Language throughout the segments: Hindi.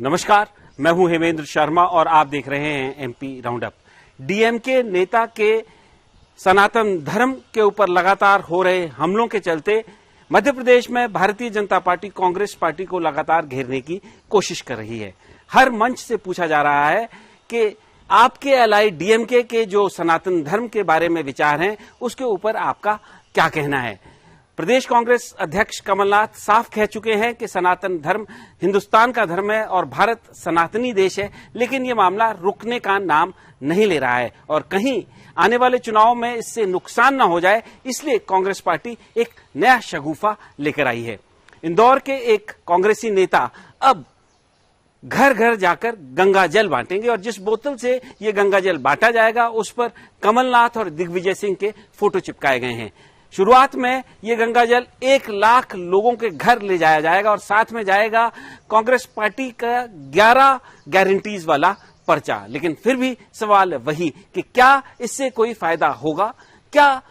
नमस्कार, मैं हूं हेमेंद्र शर्मा और आप देख रहे हैं एमपी राउंडअप। डीएमके नेता के सनातन धर्म के ऊपर लगातार हो रहे हमलों के चलते मध्य प्रदेश में भारतीय जनता पार्टी कांग्रेस पार्टी को लगातार घेरने की कोशिश कर रही है। हर मंच से पूछा जा रहा है कि आपके एलआई डीएमके के जो सनातन धर्म के बारे में विचार हैं, उसके ऊपर आपका क्या कहना है। प्रदेश कांग्रेस अध्यक्ष कमलनाथ साफ कह चुके हैं कि सनातन धर्म हिंदुस्तान का धर्म है और भारत सनातनी देश है, लेकिन ये मामला रुकने का नाम नहीं ले रहा है और कहीं आने वाले चुनाव में इससे नुकसान न हो जाए, इसलिए कांग्रेस पार्टी एक नया शगुफा लेकर आई है। इंदौर के एक कांग्रेसी नेता अब घर घर जाकर गंगा जल बांटेंगे और जिस बोतल से ये गंगा जल बांटा जाएगा उस पर कमलनाथ और दिग्विजय सिंह के फोटो चिपकाए गए हैं। शुरुआत में ये गंगा जल 1 लाख लोगों के घर ले जाया जाएगा और साथ में जाएगा कांग्रेस पार्टी का 11 गारंटीज वाला पर्चा। लेकिन फिर भी सवाल वही कि क्या इससे कोई फायदा होगा? क्या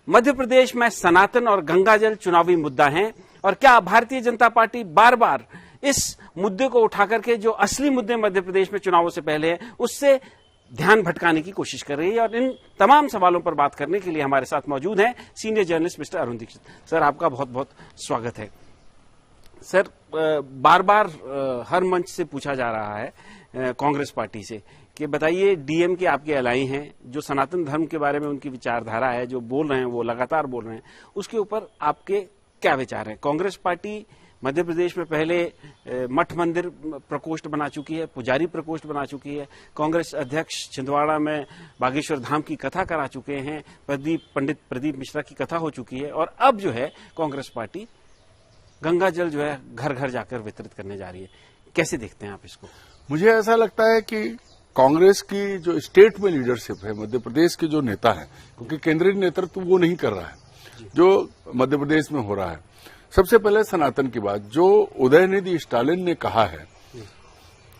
मध्य प्रदेश में सनातन और गंगा जल चुनावी मुद्दा है और क्या भारतीय जनता पार्टी बार बार इस मुद्दे को उठा करके जो असली मुद्दे मध्य प्रदेश में चुनावों से पहले हैं उससे ध्यान भटकाने की कोशिश कर रही है? और इन तमाम सवालों पर बात करने के लिए हमारे साथ मौजूद हैं senior journalist mister Arun Dixit. Sir, आपका बहुत बहुत स्वागत है। सर, बार बार हर मंच से पूछा जा रहा है कांग्रेस पार्टी से कि बताइए, डीएमके आपके एलआई हैं, जो सनातन धर्म के बारे में उनकी विचारधारा है, जो बोल रहे हैं, वो लगातार बोल रहे हैं, उसके ऊपर आपके क्या विचार हैं? कांग्रेस पार्टी मध्य प्रदेश में पहले मठ मंदिर प्रकोष्ठ बना चुकी है, पुजारी प्रकोष्ठ बना चुकी है, कांग्रेस अध्यक्ष छिंदवाड़ा में बागेश्वर धाम की कथा करा चुके हैं, पंडित प्रदीप मिश्रा की कथा हो चुकी है और अब जो है कांग्रेस पार्टी गंगा जल जो है घर घर जाकर वितरित करने जा रही है। कैसे देखते हैं आप इसको? मुझे ऐसा लगता है कि कांग्रेस की जो स्टेट में लीडरशिप है, मध्य प्रदेश के जो नेता है, क्योंकि केंद्रीय नेतृत्व वो नहीं कर रहा है जो मध्य प्रदेश में हो रहा है। सबसे पहले सनातन की बात जो उदयनिधि स्टालिन ने कहा है,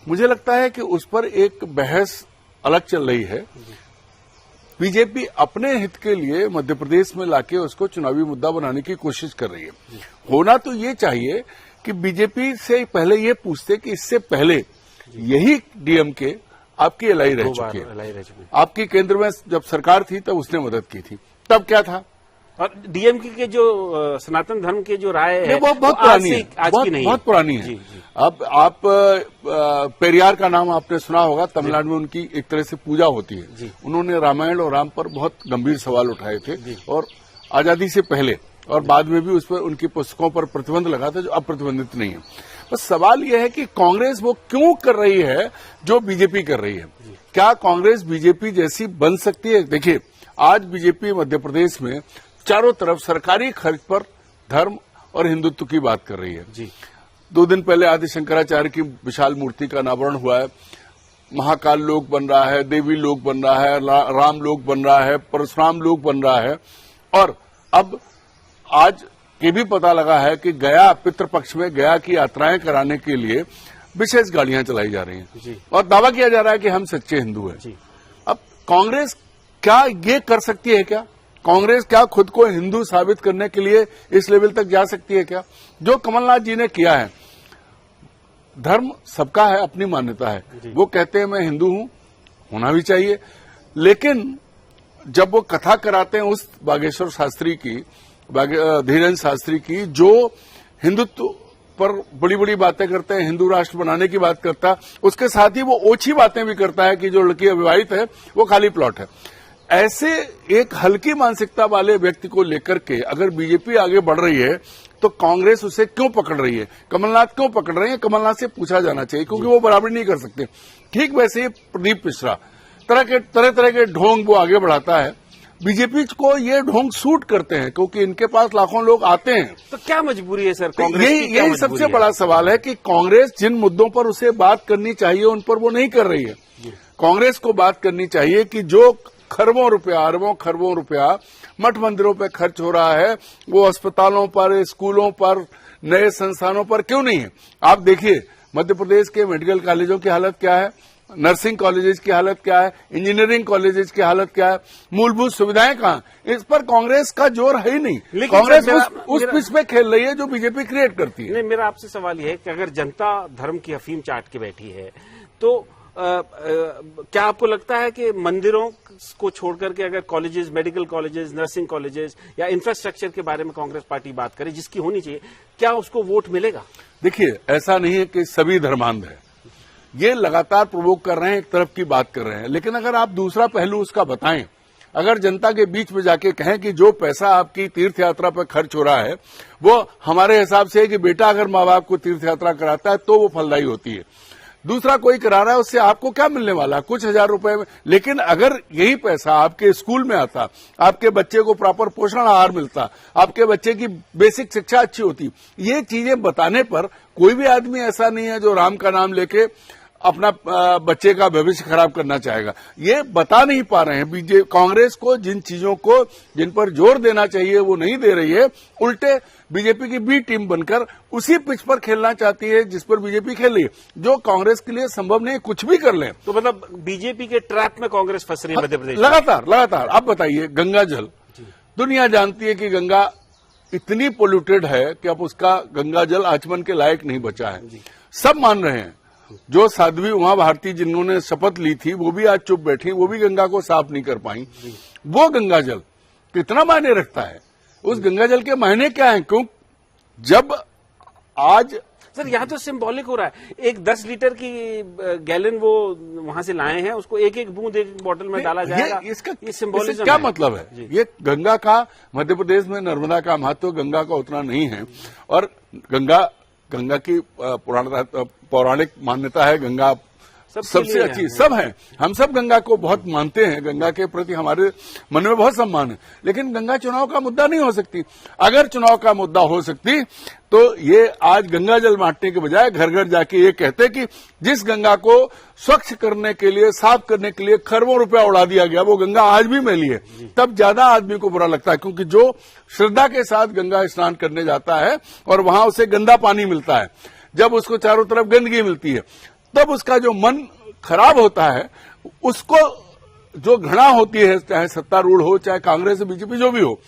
मुझे लगता है कि उस पर एक बहस अलग चल रही है। बीजेपी अपने हित के लिए मध्य प्रदेश में लाके उसको चुनावी मुद्दा बनाने की कोशिश कर रही है। होना तो ये चाहिए कि बीजेपी से पहले ये पूछते कि इससे पहले यही डीएमके आपकी एलआई रह चुकी है। आपकी केंद्र में जब सरकार थी तब उसने मदद की थी, तब क्या था? और डीएमके के जो सनातन धर्म के जो राय है वो बहुत पुरानी है, आज की नहीं, बहुत पुरानी है। जी। अब आप पेरियार का नाम आपने सुना होगा, तमिलनाडु में उनकी एक तरह से पूजा होती है। उन्होंने रामायण और राम पर बहुत गंभीर सवाल उठाए थे और आजादी से पहले और बाद में भी उस पर उनकी पुस्तकों पर प्रतिबंध लगा था, जो अब प्रतिबंधित नहीं है। बस सवाल यह है कि कांग्रेस वो क्यों कर रही है जो बीजेपी कर रही है? क्या कांग्रेस बीजेपी जैसी बन सकती है? देखिए, आज बीजेपी मध्य प्रदेश में चारों तरफ सरकारी खर्च पर धर्म और हिंदुत्व की बात कर रही है। जी। 2 दिन पहले आदि शंकराचार्य की विशाल मूर्ति का अनावरण हुआ है। महाकाल लोक बन रहा है, देवी लोक बन रहा है, राम लोक बन रहा है, परशुराम लोक बन रहा है और अब आज ये भी पता लगा है कि गया पितृपक्ष में गया की यात्राएं कराने के लिए विशेष गाड़ियां चलाई जा रही हैं और दावा किया जा रहा है कि हम सच्चे हिंदू हैं। अब कांग्रेस क्या ये कर सकती है? क्या कांग्रेस क्या खुद को हिंदू साबित करने के लिए इस लेवल तक जा सकती है? क्या जो कमलनाथ जी ने किया है, धर्म सबका है, अपनी मान्यता है, वो कहते हैं मैं हिंदू हूं, होना भी चाहिए, लेकिन जब वो कथा कराते हैं उस बागेश्वर शास्त्री की, धीरेन्द्र शास्त्री की, जो हिंदुत्व पर बड़ी बड़ी बातें करते हैं, हिंदू राष्ट्र बनाने की बात करता है, उसके साथ ही वो ओछी बातें भी करता है कि जो लड़की अविवाहित है वो खाली प्लॉट है। ऐसे एक हल्की मानसिकता वाले व्यक्ति को लेकर के अगर बीजेपी आगे बढ़ रही है तो कांग्रेस उसे क्यों पकड़ रही है? कमलनाथ क्यों पकड़ रहे हैं? कमलनाथ से पूछा जाना चाहिए, क्योंकि वो बराबरी नहीं कर सकते। ठीक वैसे ही प्रदीप मिश्रा तरह तरह के ढोंग वो आगे बढ़ाता है। बीजेपी को ये ढोंग सूट करते हैं क्योंकि इनके पास लाखों लोग आते हैं। तो क्या मजबूरी है सर कांग्रेस की? यही सबसे बड़ा सवाल है कि कांग्रेस जिन मुद्दों पर उसे बात करनी चाहिए उन पर वो नहीं कर रही है। कांग्रेस को बात करनी चाहिए कि जो खरबों रुपया, अरबों खरबों रुपया मठ मंदिरों पर खर्च हो रहा है, वो अस्पतालों पर, स्कूलों पर, नए संस्थानों पर क्यों नहीं है? आप देखिए मध्य प्रदेश के मेडिकल कॉलेजों की हालत क्या है। नर्सिंग कॉलेजेस की हालत क्या है, इंजीनियरिंग कॉलेजेस की हालत क्या है, मूलभूत सुविधाएं कहां, इस पर कांग्रेस का जोर है ही नहीं। कांग्रेस उस पिच पे खेल रही है जो बीजेपी क्रिएट करती है। नहीं, मेरा आपसे सवाल यह है कि अगर जनता धर्म की अफीम चाट के बैठी है तो क्या आपको लगता है कि मंदिरों को छोड़कर के अगर colleges, medical colleges, nursing colleges या इंफ्रास्ट्रक्चर के बारे में कांग्रेस पार्टी बात करे जिसकी होनी चाहिए, क्या उसको वोट मिलेगा? देखिए, ऐसा नहीं है कि सभी धर्मांध है, ये लगातार प्रोवोक कर रहे हैं, एक तरफ की बात कर रहे हैं, लेकिन अगर आप दूसरा पहलू उसका बताएं, अगर जनता के बीच में जाके कहें कि जो पैसा आपकी तीर्थ यात्रा पर खर्च हो रहा है वो हमारे हिसाब से है कि बेटा अगर माँ बाप को तीर्थ यात्रा कराता है तो वो फलदायी होती है, दूसरा कोई करा रहा है उससे आपको क्या मिलने वाला, कुछ हजार रुपए में। लेकिन अगर यही पैसा आपके स्कूल में आता, आपके बच्चे को प्रॉपर पोषण आहार मिलता, आपके बच्चे की बेसिक शिक्षा अच्छी होती, ये चीजें बताने पर कोई भी आदमी ऐसा नहीं है जो राम का नाम लेके अपना बच्चे का भविष्य खराब करना चाहेगा। ये बता नहीं पा रहे हैं कांग्रेस को, जिन चीजों को जिन पर जोर देना चाहिए वो नहीं दे रही है, उल्टे बीजेपी की बी टीम बनकर उसी पिच पर खेलना चाहती है जिस पर बीजेपी खेल रही है, जो कांग्रेस के लिए संभव नहीं, कुछ भी कर लें। तो मतलब बीजेपी के ट्रैप में कांग्रेस फंस रही है मध्य प्रदेश लगातार। आप बताइए, गंगा जल, दुनिया जानती है कि गंगा इतनी पोल्यूटेड है कि अब उसका गंगा जल आचमन के लायक नहीं बचा है, सब मान रहे हैं। जो साध्वी उमा भारती जिन्होंने शपथ ली थी वो भी आज चुप बैठी, वो भी गंगा को साफ नहीं कर पाई। वो गंगा जल कितना मायने रखता है, उस गंगा जल के मायने क्या है? क्यों जब आज सर यहाँ तो सिंबॉलिक हो रहा है, एक 10 लीटर की गैलन वो वहां से लाए हैं, उसको एक एक बूंद एक बोतल में डाला जाएगा। ये सिंबॉलिज्म क्या मतलब है? ये गंगा का, मध्य प्रदेश में नर्मदा का महत्व गंगा का उतना नहीं है, और गंगा की पौराणिक मान्यता है, गंगा सबसे अच्छी, सब है, हम सब गंगा को बहुत मानते हैं, गंगा के प्रति हमारे मन में बहुत सम्मान है, लेकिन गंगा चुनाव का मुद्दा नहीं हो सकती। अगर चुनाव का मुद्दा हो सकती तो ये आज गंगा जल बांटने के बजाय घर घर जाके ये कहते कि जिस गंगा को स्वच्छ करने के लिए, साफ करने के लिए खरबों रुपया उड़ा दिया गया, वो गंगा आज भी मैली है, तब ज्यादा आदमी को बुरा लगता है। क्योंकि जो श्रद्धा के साथ गंगा स्नान करने जाता है और वहां उसे गंदा पानी मिलता है, जब उसको चारों तरफ गंदगी मिलती है, तब उसका जो मन खराब होता है, उसको जो घृणा होती है, चाहे सत्तारूढ़ हो, चाहे कांग्रेस बीजेपी जो भी हो,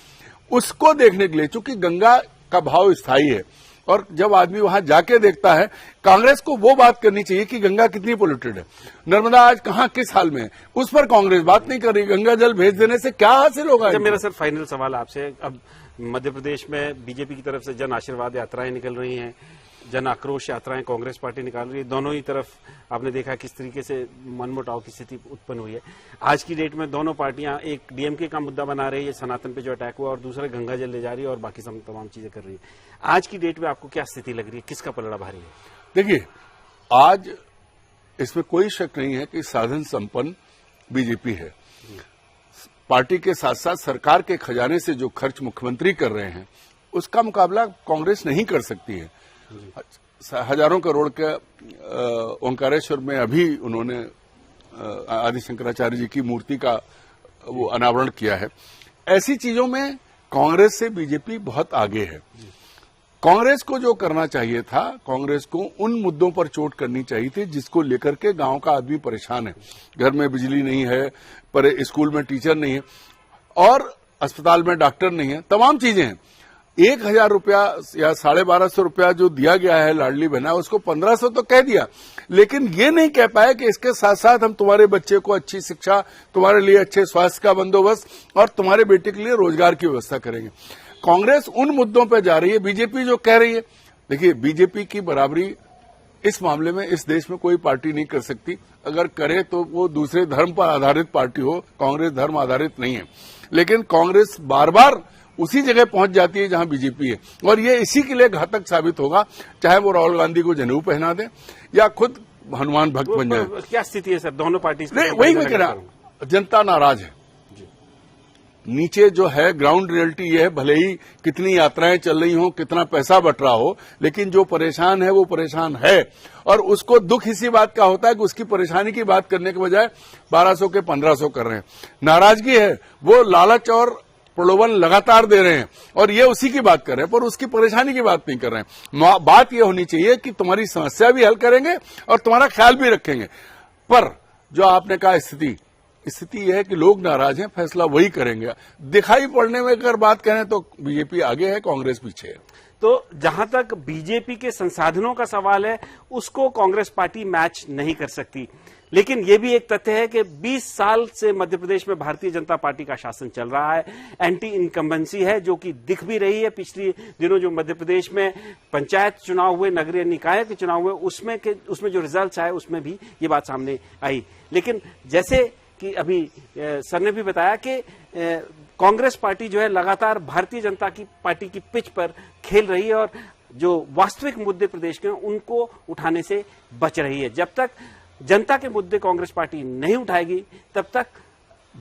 उसको देखने के लिए, चूंकि गंगा का भाव स्थायी है, और जब आदमी वहां जाके देखता है, कांग्रेस को वो बात करनी चाहिए कि गंगा कितनी पोल्यूटेड है, नर्मदा आज कहां किस हाल में है, उस पर कांग्रेस बात नहीं कर रही। गंगा जल भेज देने से क्या हासिल होगा? मेरा सर फाइनल सवाल आपसे, अब मध्य प्रदेश में बीजेपी की तरफ से जन आशीर्वाद यात्राएं निकल रही हैं, जन आक्रोश यात्राएं कांग्रेस पार्टी निकाल रही है, दोनों ही तरफ आपने देखा किस तरीके से मनमुटाव की स्थिति उत्पन्न हुई है। आज की डेट में दोनों पार्टियां, एक डीएमके का मुद्दा बना रही है, सनातन पे जो अटैक हुआ, और दूसरा गंगा जल ले जा रही है और बाकी तमाम चीजें कर रही है। आज की डेट में आपको क्या स्थिति लग रही है, किसका पलड़ा भारी है? देखिए, आज इसमें कोई शक नहीं है कि साधन संपन्न बीजेपी है। पार्टी के साथ साथ सरकार के खजाने से जो खर्च मुख्यमंत्री कर रहे हैं, उसका मुकाबला कांग्रेस नहीं कर सकती है। हजारों करोड़ के ओंकारेश्वर में अभी उन्होंने आदि शंकराचार्य जी की मूर्ति का वो अनावरण किया है। ऐसी चीजों में कांग्रेस से बीजेपी बहुत आगे है। कांग्रेस को जो करना चाहिए था, कांग्रेस को उन मुद्दों पर चोट करनी चाहिए थी जिसको लेकर के गांव का आदमी परेशान है। घर में बिजली नहीं है, पर स्कूल में टीचर नहीं है, और अस्पताल में डॉक्टर नहीं है, तमाम चीजें हैं। 1000 रुपया या 1250 रुपया जो दिया गया है लाडली बहना, उसको 1500 तो कह दिया, लेकिन ये नहीं कह पाए कि इसके साथ साथ हम तुम्हारे बच्चे को अच्छी शिक्षा, तुम्हारे लिए अच्छे स्वास्थ्य का बंदोबस्त और तुम्हारे बेटे के लिए रोजगार की व्यवस्था करेंगे। कांग्रेस उन मुद्दों पर जा रही है, बीजेपी जो कह रही है। देखिए, बीजेपी की बराबरी इस मामले में इस देश में कोई पार्टी नहीं कर सकती। अगर करे तो वो दूसरे धर्म पर आधारित पार्टी हो, कांग्रेस धर्म आधारित नहीं है। लेकिन कांग्रेस बार बार उसी जगह पहुंच जाती है जहां बीजेपी है, और ये इसी के लिए घातक साबित होगा, चाहे वो राहुल गांधी को जनेऊ पहना दे या खुद हनुमान भक्त बन जाए। क्या स्थिति है सर दोनों पार्टी? वही मैं कह रहा हूं, जनता नाराज है। नीचे जो है ग्राउंड रियलिटी ये है, भले ही कितनी यात्राएं चल रही हो, कितना पैसा बट रहा हो, लेकिन जो परेशान है वो परेशान है, और उसको दुख इसी बात का होता है कि उसकी परेशानी की बात करने के बजाय 1200 के 1500 कर रहे हैं। नाराजगी है, वो लालच और प्रलोभन लगातार दे रहे हैं, और ये उसी की बात कर रहे हैं, पर उसकी परेशानी की बात नहीं कर रहे हैं। बात ये होनी चाहिए कि तुम्हारी समस्या भी हल करेंगे और तुम्हारा ख्याल भी रखेंगे। पर जो आपने कहा स्थिति यह है कि लोग नाराज हैं, फैसला वही करेंगे। दिखाई पड़ने में अगर बात करें तो बीजेपी आगे है, कांग्रेस पीछे है। तो जहां तक बीजेपी के संसाधनों का सवाल है, उसको कांग्रेस पार्टी मैच नहीं कर सकती। लेकिन यह भी एक तथ्य है कि 20 साल से मध्य प्रदेश में भारतीय जनता पार्टी का शासन चल रहा है। एंटी इनकम्बेंसी है, जो कि दिख भी रही है। पिछले दिनों जो मध्य प्रदेश में पंचायत चुनाव हुए, नगरीय निकाय के चुनाव हुए, उसमें जो रिजल्ट आए उसमें भी ये बात सामने आई। लेकिन जैसे कि अभी सर ने भी बताया कि कांग्रेस पार्टी जो है लगातार भारतीय जनता की पार्टी की पिच पर खेल रही है और जो वास्तविक मुद्दे प्रदेश के हैं उनको उठाने से बच रही है। जब तक जनता के मुद्दे कांग्रेस पार्टी नहीं उठाएगी, तब तक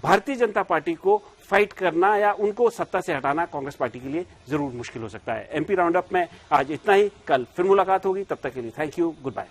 भारतीय जनता पार्टी को फाइट करना या उनको सत्ता से हटाना कांग्रेस पार्टी के लिए जरूर मुश्किल हो सकता है। एमपी राउंड अप में आज इतना ही। कल फिर मुलाकात होगी, तब तक के लिए थैंक यू, गुड बाय।